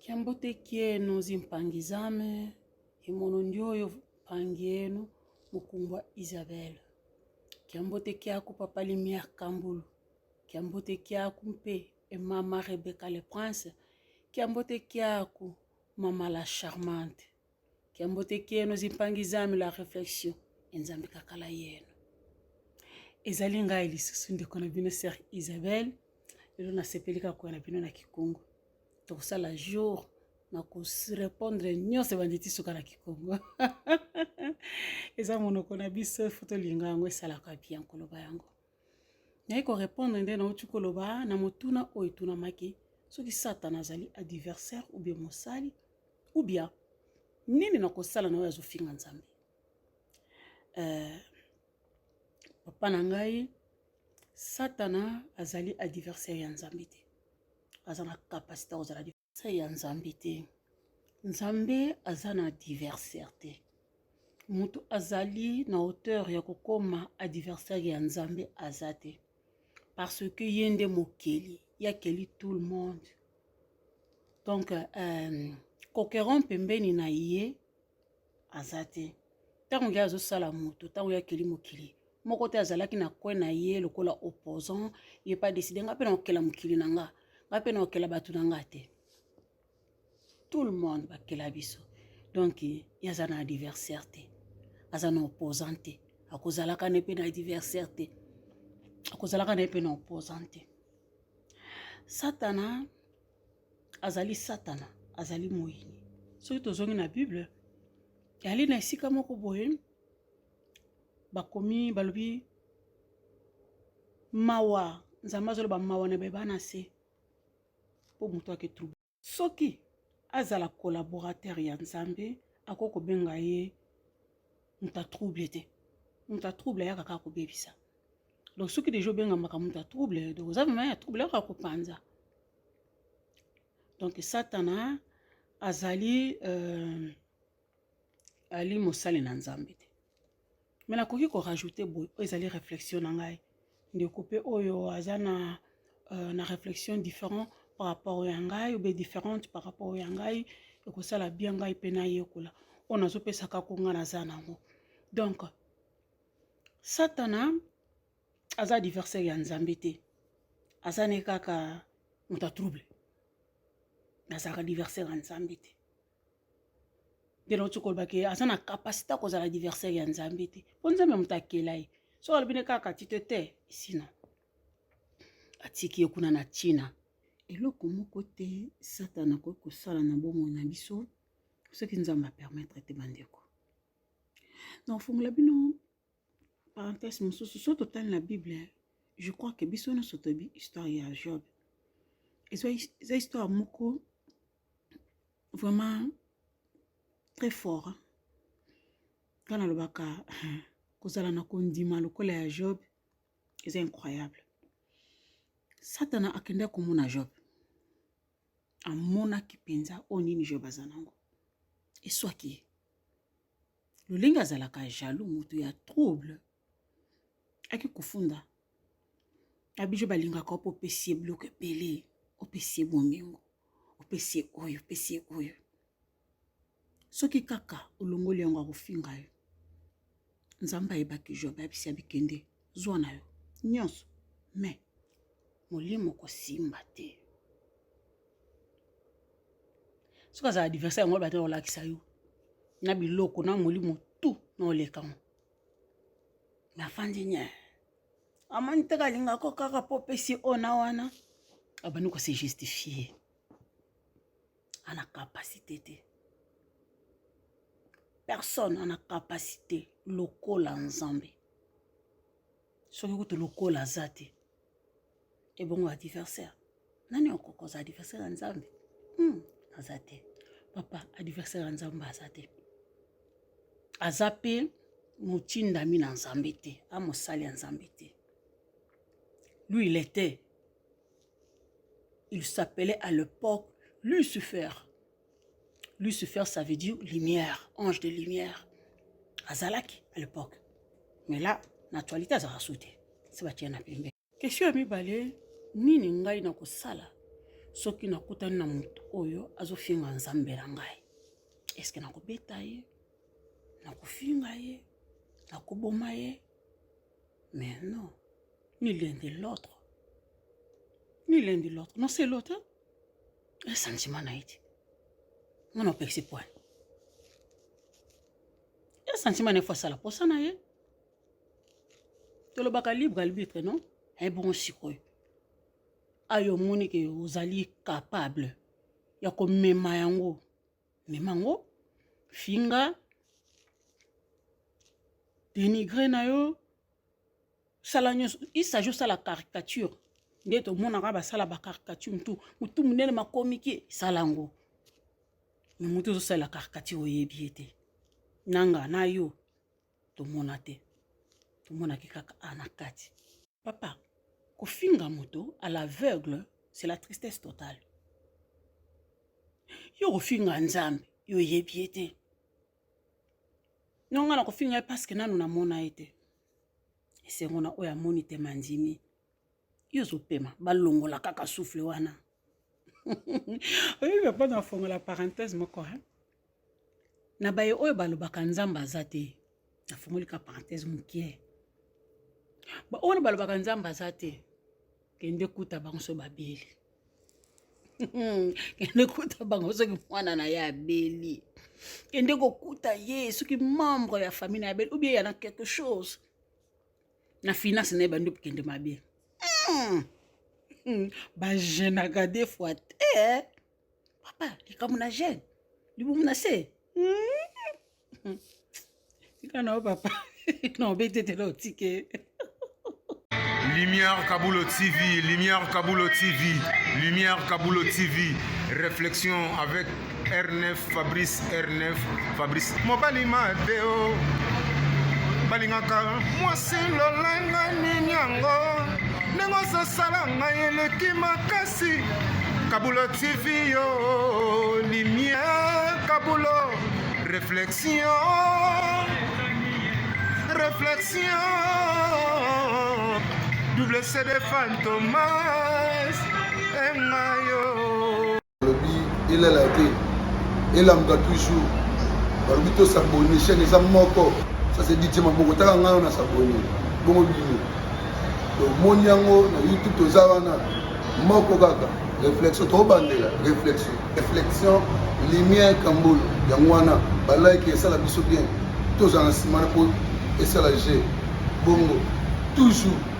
Kiambote kienu zimpangizame, imono ndioyo pangienu mukungwa Isabel. Kiambote kiaku papa Lumière Kambulu. Kiambote kiaku mpe mama Rebecca le Prince. Kiambote kiaku mama la charmante. Kiambote kienu zimpangizame la réflexion. Enzambe kakala yenu. Ezali ngai lisusu ndeko na bino sœur Isabel. Lelo nasepelika kwa na bino na Kikongo. Tosala jour na répondre nyonso banditi suka na Kikongo. Eza monoko na biso foto linga yango esalaka bien koloba yango. Naye ko répondre nde na uti koloba na motuna oyo tunamaki soki Satan azali adversaire ou bien mosali ou bien nini na kosala na oyo azofinga Nzambe. Papa na ngai Satana azali adversaire ya Nzambe te. Azana capacité kozala adversaire ya Nzambe te. Nzambe azana adversaire te. Mutu azali na hauteur ya kokoma adversaire ya Nzambe azate. Parce que yende mokeli, yakeli tout le monde. Donc conquérant pembeni na ye azate. Tango ya zo sala mutu, tango yakeli mokeli. Moko te azalaki na kwe na ye lokola opposant, ye pas décidé nga pe na okela mokili na nga, nga pe na okela batu na nga te. Tout le monde bakela biso. Donc yazana adversaire te. Azana opposant te. Akozalaka ne pe na adversaire te. Akozalaka ne pe na opposant te. Satana azali Satana, azali moyini. Soki tozongi na Bible, yali na esika moko boye bakomi balobi mawa Nzambe azoloba mawa na bebana se po mutu ake trouble. Soki azala collaborateur ya Nzambe akoko benga ye muta trouble te. Muta trouble ya kaka ko bebisa. Donc soki dejo benga maka muta trouble, donc za mama ya trouble ya ko panza. Donc Satana azali ali mosali na Nzambe te. Mais nakoki ko rajouter boy ezali réflexion na ngai. Ndeko pe oyo azana na réflexion différent par rapport au yangai ou bien différente par rapport au yangai et que ça la bien ngai pe na yekola. On a zopé saka konga na zanango. Donc Satana aza adversaire ya Nzambe te. Azane kaka muta trouble. Azaka adversaire ya Nzambe te. Deno tukolbake azana capacité kozala adversaire ya Nzambe te. Po Nzambe mutakelai. So albine kaka titete sinon. Atiki yokuna na China. Eloko moko te Satana ko kosala na bomo na biso. Ce qui nous a permettre te bandeko. Donc fongula bino parenthèse mosusu so total la Bible. Je crois que biso na sotobi histoire ya Job. Et so histoire moko vraiment très fort. Quand on le baka kozala na kondima lokola ya Job, c'est incroyable. Satana akenda komona Job. Amona kipenza onini Job azanango. Et soit qui le linga zalaka jaloux mutu ya trouble. Aki kufunda. Abijo balinga ko popesi bloque pelé, opesi bomingo, opesi oyo. Soki kaka olongoli yango akofinga yo. Nzamba ebaki Job abisi abikende zwana yo. Nyonso. Mais molimo ko simba te. Soka za adversaire ngol bato olakisa yo. Na biloko na molimo tout na oleka mo. Na fandi nya. Amani teka linga ko kaka popesi ona wana. Abani ko se justifier. Ana capacité te. Personne n'a capacité lokola Nzambe. Soki kutu lokola zate. Et bon adversaire. Nani okoko za adversaire Nzambe? Azate. Papa adversaire Nzambe azate. Azape mutinda mina Nzambe te. Amosali Nzambe te. Lui il s'appelait à l'époque Lucifer. Lucifer, ça veut dire lumière, ange de lumière. Azalaki à l'époque. Mais là, l'actualité a sauté. C'est pas tiens na pembe. Question ami balé, nini ngai na kosala. soki nakutani na moto oyo azofinga nzambe na ngai eske nakobeta ye nakofinga ye nakoboma ye mais non ni l'un de l'autre non c'est l'autre un sentiment na iti ngana opekisi poani un sentiment na fois sala posa na ye tolobaka libre arbitre non bon sikoyo ayo moni ke ozali capable ya komema yango memango finga dénigrer na yo sala nyonso isajo sala caricature nde tomonaka basala bacaricature mutu munene makomiki salango me mutu ozosala caricature oyebi ye te nanga na yo tomona te tomonaki kaka ana kati papa kofinga moto à l'aveugle c'est la tristesse totale yo kofinga nzambe yo yebi ye te nonga na kofinga ye parce que nanu namona ye te esengo na oyo amoni te mandimi yo zopema balongola kaka souffle wana oyo papa nafongola parenthèse moko na baye oyo balobaka nzambe aza te nafongoli ka parenthèse mokie oyo balobaka nzambe aza te kende kuta bango so babeli kende kuta bango soki mwana na ye abeli kende kokuta ye soki membre ya famille na abeli ou bien yana quelque chose na finance na ye bandi kende mabe bagenaka des fois te papa likambo na gene libumu na se tika na o papa na obetetela otike Lumière Kaboulo TV, Lumière Kaboulo TV, Lumière Kaboulo TV. Réflexion avec R9, Fabrice R9, Fabrice. Mobali Madeo, Balingaka, moi c'est l'olanga ninyango, nengo salanga yeleki makasi. Kaboulo TV yo, Lumière Kaboulo, réflexion, réflexion. Double CD Fantomas Engayo. Il a été. Il a toujours. Barbito s'abonner chaîne les amoko. Ça c'est dit ma beaucoup ta nga na s'abonner. Bongo bino. Donc mon yango na YouTube tozawana moko kaka. Réflexion to bandela, réflexion lumière Kambolo. Yangwana ba like ça la biso bien. Tozana simana pour et ça la G. Bongo toujours